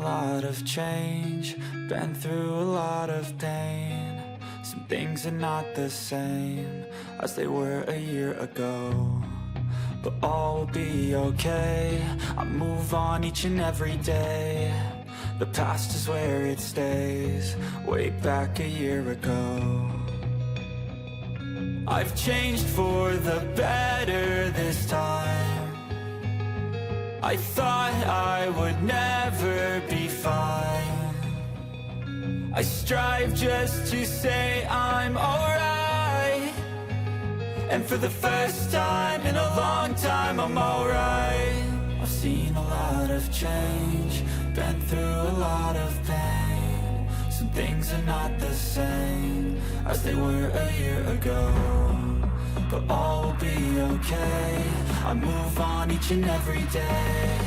lot of change, been through a lot of pain. Some things are not the same as they were a year ago, but all will be okay. I move on each and every day. The past is where it stays, way back a year ago. I've changed for the better this time. I thought I would never be fine. I strive just to say I'm alright, and for the first time in a long time I'm alright. I've seen a lot of change, been through a lot of pain. Some things are not the same as they were a year ago, but all will be okay. I move on each and every day.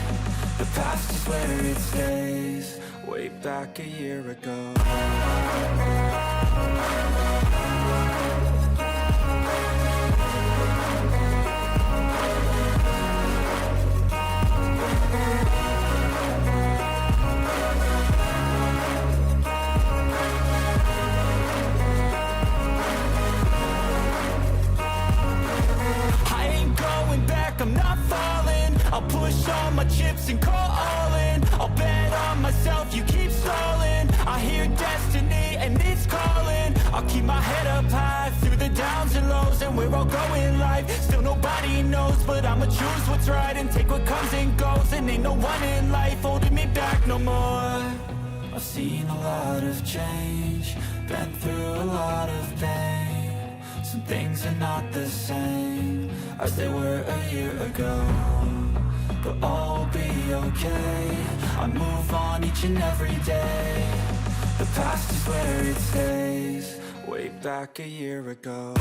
The past is where it stays, way back a year ago. I'm not falling, I'll push all my chips and call all in. I'll bet on myself, you keep stalling. I hear destiny and it's calling. I'll keep my head up high through the downs and lows, and we're all going live. Still nobody knows, but I'ma choose what's right and take what comes and goes. And ain't no one in life holding me back no more. I've seen a lot of change, been through a lot of pain. Some things are not the same as they were a year ago, but all will be okay. I move on each and every day. The past is where it stays, way back a year ago.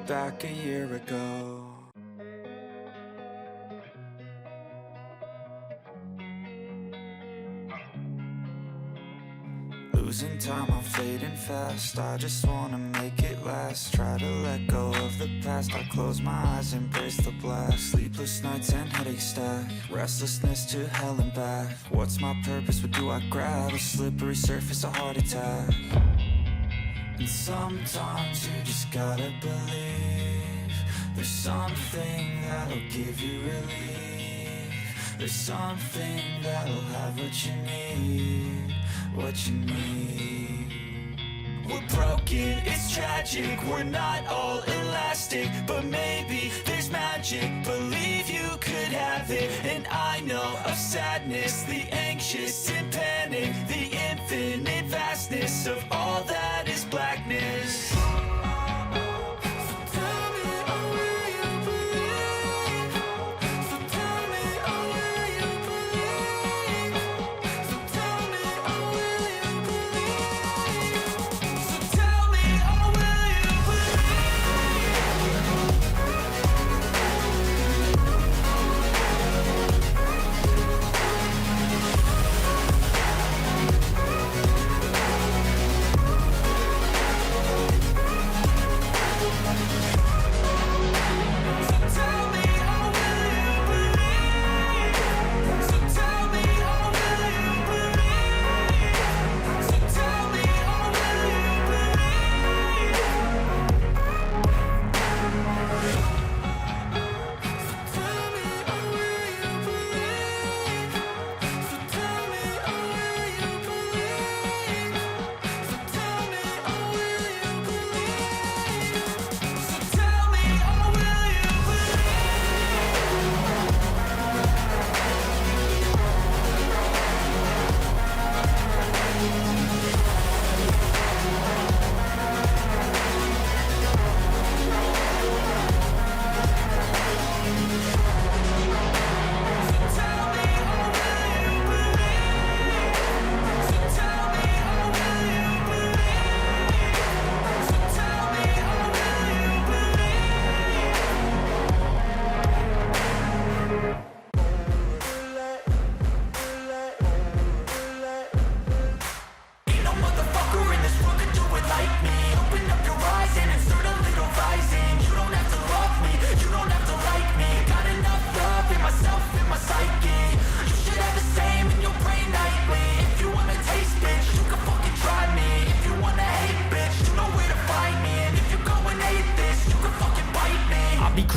Back a year ago. Losing time, I'm fading fast. I just wanna make it last. Try to let go of the past. I close my eyes, embrace the blast. Sleepless nights and headaches stack. Restlessness to hell and back. What's my purpose? What do I grab? A slippery surface, a heart attack. And sometimes you just gotta believe there's something that'll give you relief. There's something that'll have what you need, what you need. We're broken, it's tragic, we're not all elastic, but maybe there's magic, believe you could have it. And I know of sadness, the anxious and panic, the infinite vastness of all that is blackness.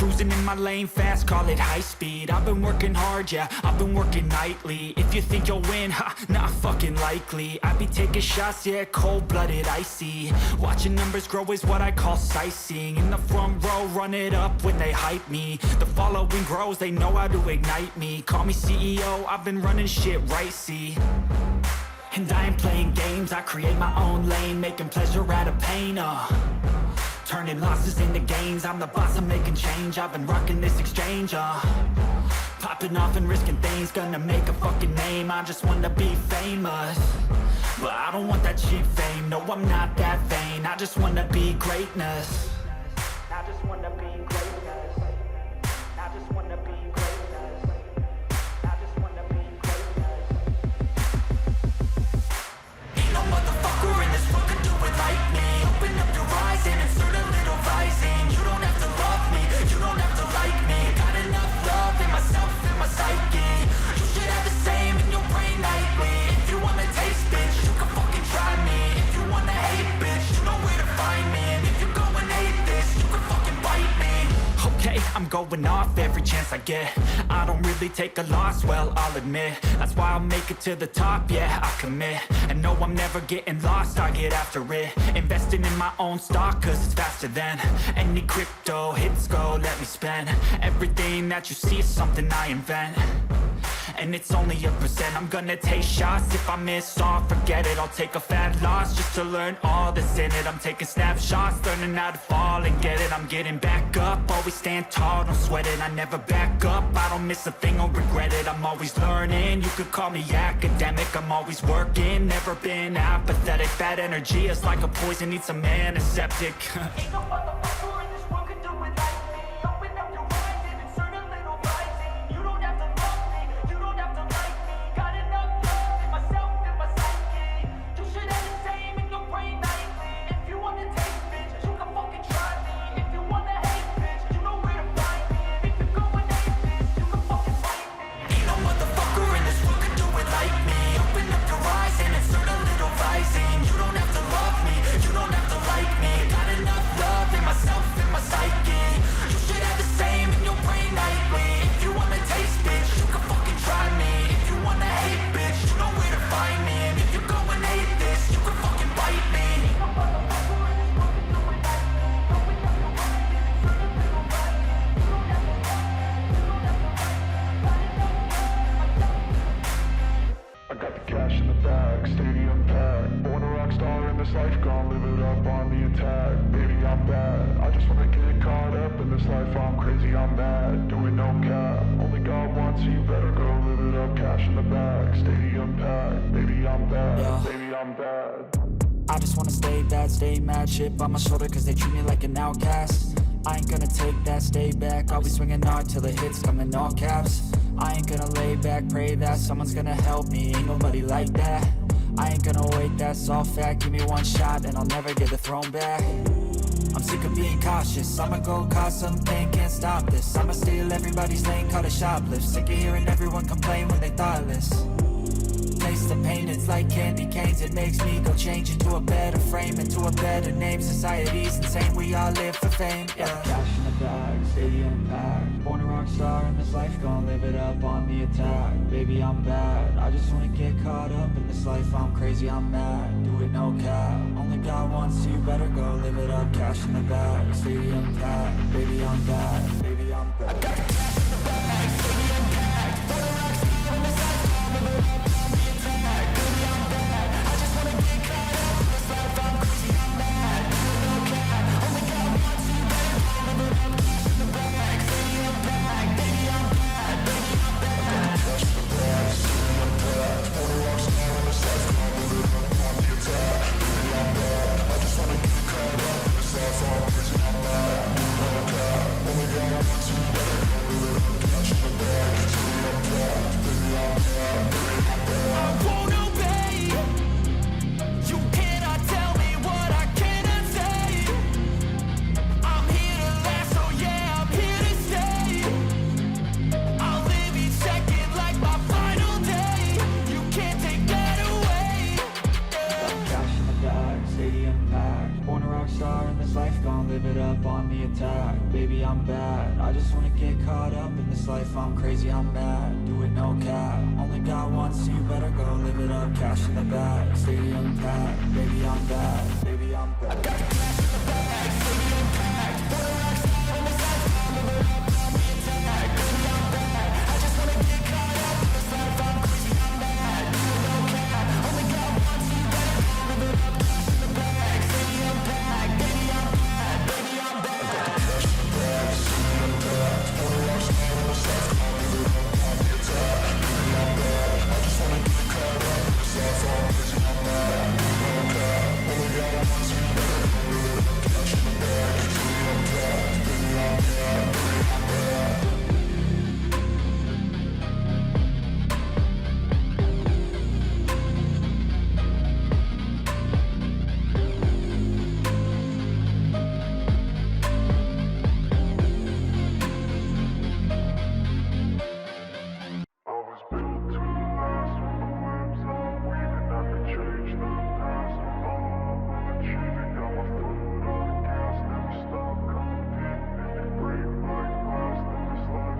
Cruising in my lane fast, call it high speed. I've been working hard, yeah, I've been working nightly. If you think you'll win, ha, not fucking likely. I be taking shots, yeah, cold-blooded, icy. Watching numbers grow is what I call sightseeing. In the front row, run it up when they hype me. The following grows, they know how to ignite me. Call me CEO, I've been running shit right, see. And I ain't playing games, I create my own lane, making pleasure out of pain, turning losses into gains, I'm the boss, I'm making change. I've been rocking this exchange, popping off and risking things, gonna make a fucking name. I just wanna be famous, but I don't want that cheap fame. No, I'm not that vain, I just wanna be greatness. I just wanna be greatness. I just wanna be greatness. I just wanna be greatness. Ain't no motherfucker in this world could do it like me. Open up your eyes and insert a little rising. You don't have to love me, you don't have to like me. Got enough love in myself and my psyche. You should have the same in your brain nightly. If you wanna taste, bitch, you can fucking try me. If you wanna hate, bitch, you know where to find me. And if you go and hate this, you can fucking bite me. Okay, I'm going off every chance I get. I don't really take a loss, well, I'll admit. That's why I'll make it to the top, yeah, I commit. And no, I'm never getting lost, I get after it. Investing in my own stock, cause it's faster than any crypto hits go, let me spend. Everything that you see is something I invent, and it's only a percent. I'm gonna take shots, if I miss all, forget it. I'll take a fat loss just to learn all that's in it. I'm taking snapshots, learning how to fall and get it. I'm getting back up, always stand tall, don't sweat it. I never back up, I don't miss a thing or regret it. I'm always learning, you could call me academic. I'm always working, never been apathetic. Bad energy is like a poison, needs some antiseptic. Ain't no motherfucker in this world could do it like me. Open up your eyes and insert a little rising. You don't have to love me, you don't have to like me. Got enough love in myself and my psyche. You should have the same in your brain nightly. If you wanna taste, bitch, you can fucking try me. If you wanna hate, bitch, you know where to find me. And if you go and hate this, you can fucking fight me. Ain't no motherfucker in this world could do it like me. Open up your eyes and insert a little rising. You don't have to love me, you don't have to like me. Got enough love in myself and my psyche. You should have the same in your brain nightly. If you wanna taste, bitch, you can fucking try me. If you wanna hate, bitch, you know where to find me. And if you go and hate this, you can fucking bite me. I got the cash in the bag, stadium packed. Born a rock star in this life, gon' live it up on the attack. Baby, I'm bad, I just wanna get caught up in this life. I'm crazy, I'm mad, doing no cap. Only God wants you, better go live it up. Cash in the bag, stadium packed. Baby, I'm bad, Yeah. baby, I'm bad. I just wanna stay bad, stay mad, chip on my shoulder cause they treat me like an outcast. I ain't gonna take that, stay back, I'll be swinging hard till the hits come in all caps. I ain't gonna lay back, pray that someone's gonna help me, ain't nobody like that. I ain't gonna wait, that's all fact, give me one shot and I'll never get the throne back. I'm sick of being cautious, I'ma go cause something, can't stop this. I'ma steal everybody's lane, call it shoplift. Sick of hearing everyone complain when they thoughtless. Taste the pain, it's like candy canes. It makes me go change into a better frame, into a better name. Society's insane, we all live for fame, yeah. Cash in the bag, stadium packed. Born a rock star in this life, gon' live it up on the attack. Baby, I'm bad, I just wanna get caught up in this life. I'm crazy, I'm mad, do it no cap. Only God wants you, better go live it up. Cash in the bag, stadium packed. Baby, I'm bad, baby, I'm bad. I got the cash in the bag, stadium packed. Born a rock star in this life, gon' live it up. Only God wants you, better go up on the attack. Baby, I'm bad, I just wanna get caught up in this life. I'm crazy, I'm mad, do it no cap. Only got one, so you better go live it up. Cash in the bag, stadium packed. Baby, I'm bad, baby, I'm bad. I got the cash in the bag, stadium packed. Born a rockstar on the side, live it up on the attack. Baby, I'm bad, I just wanna get caught up in this life. I'm crazy, I'm mad, do it no cap. Only got one, so you better go live it up. Cash in the bag, stadium packed. Baby, I'm bad, baby, I'm bad. I got the cash in the bag, stadium packed. Born a rockstar on the side, live it up on the attack. Baby, I'm bad, I just wanna get caught up in this life. I'm crazy, I'm mad, do it no cap. Only got one, so you better go live it up. Cash in the bag, stadium packed. Baby, I'm bad, baby, I'm bad. I was built to last with the webs I'm weaving. I could change the past with all I'm achieving. Got my foot on the gas, never stop competing. If you break like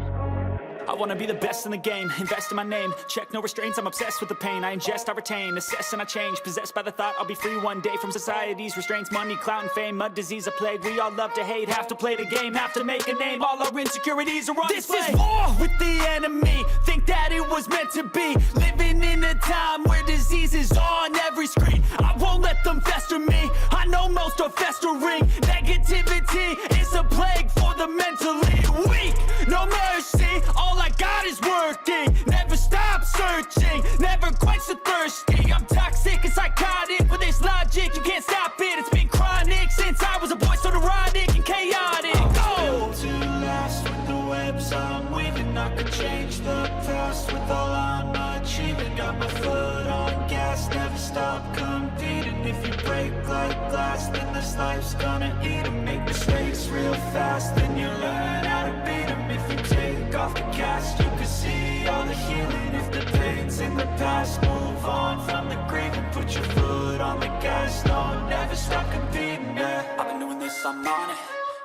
glass, then this life's gonna end. I wanna be the best in the game, invest in my name. Check no restraints, I'm obsessed with the pain. I ingest, I retain, assess and I change. Possessed by the thought I'll be free one day from society's restraints. Money, clout and fame, mud, disease, a plague. We all love to hate, have to play the game, have to make a name. All our insecurities are on display. This is war with the enemy, think that it was meant to be. Living in a time where disease is on every screen. I won't let them fester me, I know most are festering. Negativity is a plague for the mentally weak. No mercy, all I got is working. Never stop searching, never quite so thirsty. I'm toxic and psychotic, with this logic, you can't stop it. It's been chronic since I was a boy, so neurotic and chaotic. Built to last with the webs I'm weaving. I could change the past with all I'm achieving. Got my foot on gas, never stop competing. If you break like glass, then this life's gonna eat 'em. Make mistakes real fast, then you learn how to beat 'em. If you take off the cast, you can see all the healing. If the pain's in the past, move on from the grave and put your foot on the gas. No, never stop competing, yeah. I've been doing this, I'm on it.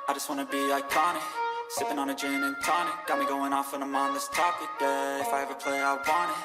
I just wanna be iconic. Sipping on a gin and tonic, got me going off when I'm on this topic, yeah. If I ever play, I want it.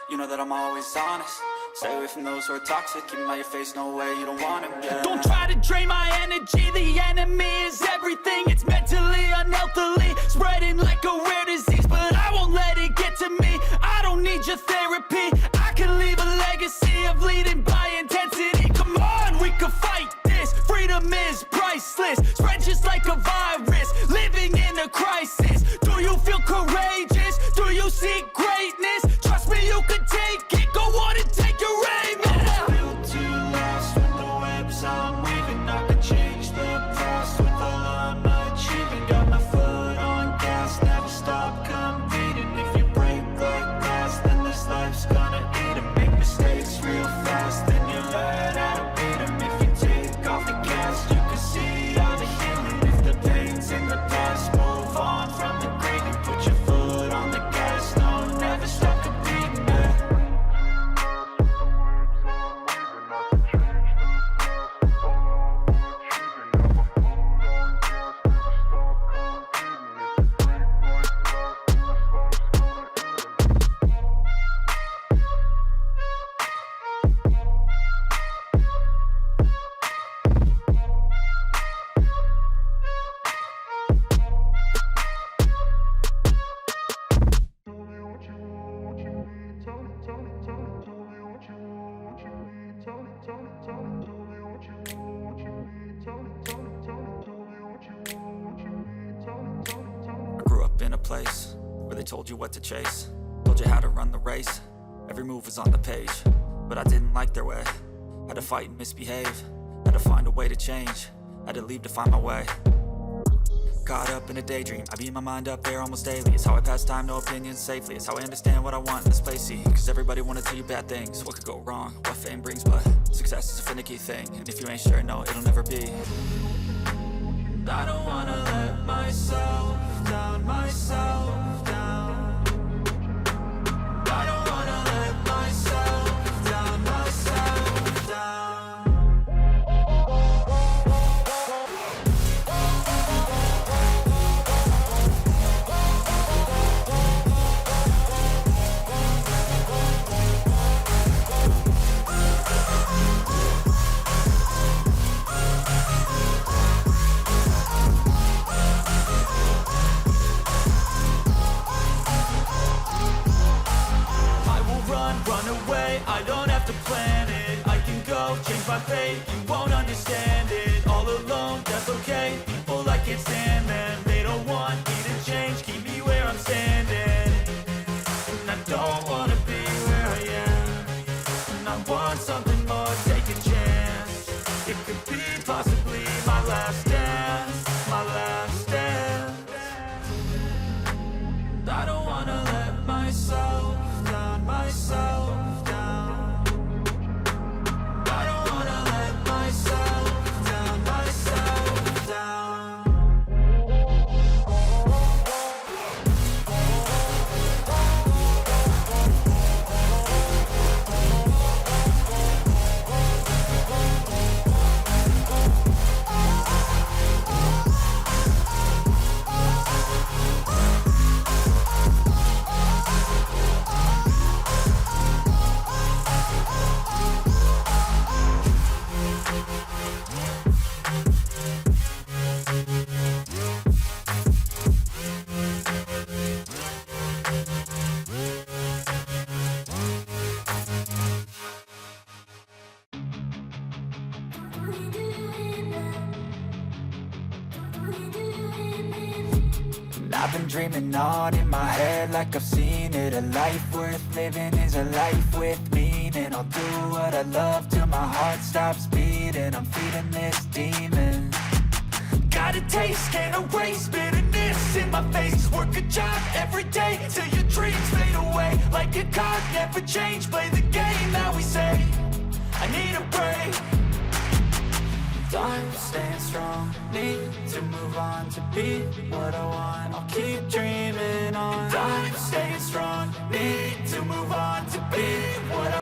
You know that I'm always honest. Stay away from those who are toxic. Keep them out your face, no way, you don't want them, yeah. Don't try to drain my energy, the enemy is everything. It's mentally, unhealthily, spreading like a rare disease. But I won't let it get to me, I don't need your therapy. I can leave a legacy of leading by intensity. Come on, we can fight this, freedom is priceless. Spread just like a virus, living in a crisis. Do you feel courageous? Do you seek greatness? Trust me, you can take it, go on and take your aim, yeah. Built to last with the webs I'm weaving. I could change the past with all I'm achieving. Got my foot on gas, never stop competing. If you break like glass, then this life's gonna eat 'em. Make mistakes real fast, then you learn how to beat 'em. If you take off the gas, you can see all the healing. If the pain's in the past, move on from the grave and put your foot on the gas. No, never stop competing, yeah. I grew up in a place where they told you what to chase, told you how to run the race. Every move was on the page, but I didn't like their way. Had to fight and misbehave, had to find a way to change, had to leave to find my way. Caught up in a daydream, I beat my mind up there almost daily. It's how I pass time, no opinions safely. It's how I understand what I want in this place, see. Cause everybody wanna tell you bad things, what could go wrong, what fame brings. But success is a finicky thing, and if you ain't sure, no, it'll never be. I don't wanna let myself down, myself down. I don't wanna let myself down, myself down. run away, I don't have to plan it. I can go, change my fate, you won't understand it. All alone, that's okay, people I can't stand them. They don't want me to change, keep me where I'm standing. And I don't wanna be where I am, and I want something more, take a chance. It could be possibly my last dance, my last dance. I don't wanna let myself down, myself down. I don't wanna let myself down, myself down. I've been dreaming on in my head like I've seen it. A life worth living is a life with meaning. I'll do what I love till my heart stops beating. I'm feeding this demon. Got a taste, can't erase bitterness in my face. Work a job every day till your dreams fade away. Like a card, never change, play the game that we say. I need a break. I'm staying strong, need to move on to be what I want. I'll keep dreaming